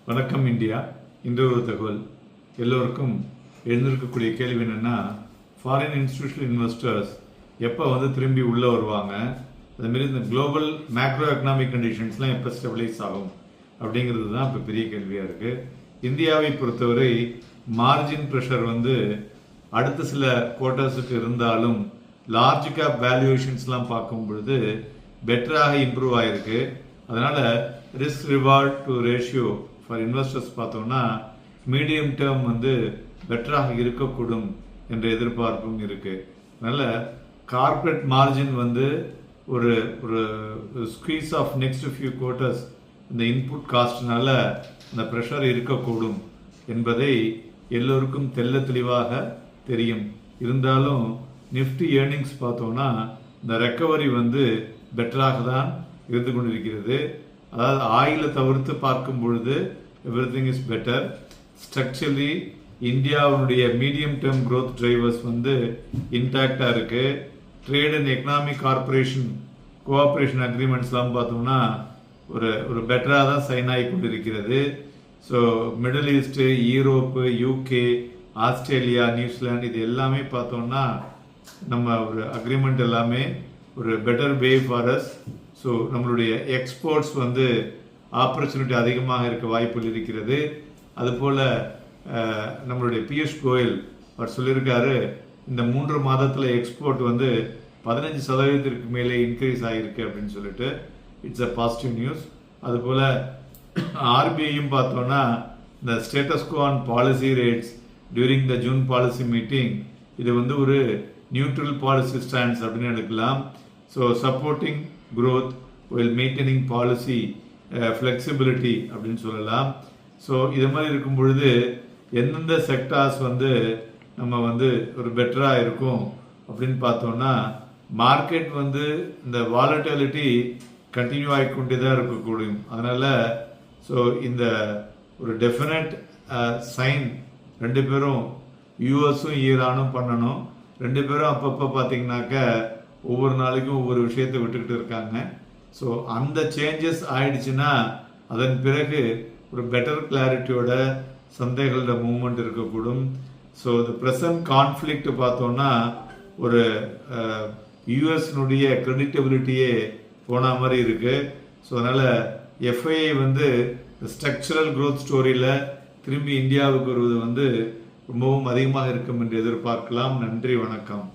வணக்கம் இந்தியா. இன்று ஒரு தகவல் எல்லோருக்கும் எழுந்திருக்கக்கூடிய கேள்வி என்னென்னா, ஃபாரின் இன்ஸ்டிடியூஷனல் இன்வெஸ்டர்ஸ் எப்போ திரும்பி உள்ளே வருவாங்க, அதுமாரி இந்த குளோபல் மேக்ரோ எக்கனாமிக் கண்டிஷன்ஸ்லாம் எப்போ ஸ்டெபிலைஸ் ஆகும் அப்படிங்கிறது தான் இப்போ பெரிய கேள்வியாக இருக்குது. இந்தியாவை பொறுத்தவரை மார்ஜின் ப்ரெஷர் அடுத்த சில குவார்ட்டர்ஸுக்கு இருந்தாலும் லார்ஜ் கேப் வேல்யூவேஷன்ஸ்லாம் பார்க்கும் பொழுது பெட்டராக இம்ப்ரூவ் ஆகிருக்கு. அதனால் risk reward to ratio for investors பார்த்தோம்னா மீடியம் டேர்ம் பெட்டராக இருக்கக்கூடும் என்ற எதிர்பார்ப்பும் இருக்குது. அதனால் கார்பரேட் மார்ஜின் ஒரு ஒரு squeeze of next few quarters இந்த இன்புட் காஸ்ட்னால இந்த ப்ரெஷர் இருக்கக்கூடும் என்பதை எல்லோருக்கும் தெல்ல தெளிவாக தெரியும். இருந்தாலும் நிஃப்டி ஏர்னிங்ஸ் பார்த்தோம்னா இந்த ரெக்கவரி பெட்டராக தான் இருந்து கொண்டிருக்கிறது. அதாவது ஆயிலை தவிர்த்து பார்க்கும் பொழுது everything is better. Structurally இந்தியாவுடைய மீடியம் டேர்ம் க்ரோத் டிரைவர்ஸ் இன்டாக்டாக இருக்குது. Trade and economic corporation cooperation அக்ரிமெண்ட்ஸ்லாம் பார்த்தோம்னா ஒரு பெட்டராக தான் சைன் ஆகி கொண்டிருக்கிறது. So middle east, Europe, UK, Australia, New Zealand இது எல்லாமே பார்த்தோம்னா நம்ம ஒரு அக்ரிமெண்ட் எல்லாமே ஒரு better way for us. So நம்மளுடைய எக்ஸ்போர்ட்ஸ் ஆப்பர்ச்சுனிட்டி அதிகமாக இருக்க வாய்ப்புகள் இருக்கிறது. அதுபோல் நம்மளுடைய பியூஷ் கோயல் அவர் சொல்லியிருக்காரு, இந்த 3 மாதத்தில் எக்ஸ்போர்ட் 15% மேலே இன்க்ரீஸ் ஆகிருக்கு அப்படின்னு சொல்லிட்டு இட்ஸ் அ பாசிட்டிவ் நியூஸ். அதுபோல் ஆர்பிஐயும் பார்த்தோன்னா இந்த status quo on policy rates during the June policy meeting இது ஒரு நியூட்ரல் பாலிசி ஸ்டாண்ட்ஸ் அப்படின்னு எடுக்கலாம். So supporting growth while maintaining policy flexibility அப்படின்னு சொல்லலாம். ஸோ இது மாதிரி இருக்கும் பொழுது எந்தெந்த செக்டார்ஸ் நம்ம ஒரு பெட்டராக இருக்கும் அப்படின்னு பார்த்தோம்னா மார்க்கெட் இந்த வாலட்டிலிட்டி கண்டினியூ ஆகிக்கொண்டே தான் இருக்கக்கூடும். அதனால் ஸோ இந்த ஒரு டெஃபினட் சைன் ரெண்டு பேரும் யூஎஸும் ஈரானும் பண்ணணும். ரெண்டு பேரும் அப்பப்போ பார்த்தீங்கன்னாக்க ஒவ்வொரு நாளைக்கும் ஒவ்வொரு விஷயத்தை விட்டுக்கிட்டு இருக்காங்க. ஸோ அந்த சேஞ்சஸ் ஆயிடுச்சுன்னா அதன் பிறகு ஒரு பெட்டர் கிளாரிட்டியோட சந்தைகளோட மூவ்மெண்ட் இருக்கக்கூடும். ஸோ இந்த ப்ரெசன்ட் கான்ஃப்ளிக்ட் பார்த்தோன்னா ஒரு யூஎஸ்னுடைய கிரெடிட்டபிலிட்டியே போன மாதிரி இருக்கு. ஸோ அதனால் எஃப்ஐஐ ஸ்ட்ரக்சரல் க்ரோத் ஸ்டோரியில் திரும்பி இந்தியாவுக்கு வருவது ரொம்பவும் அதிகமாக இருக்கும் என்று எதிர்பார்க்கலாம். நன்றி, வணக்கம்.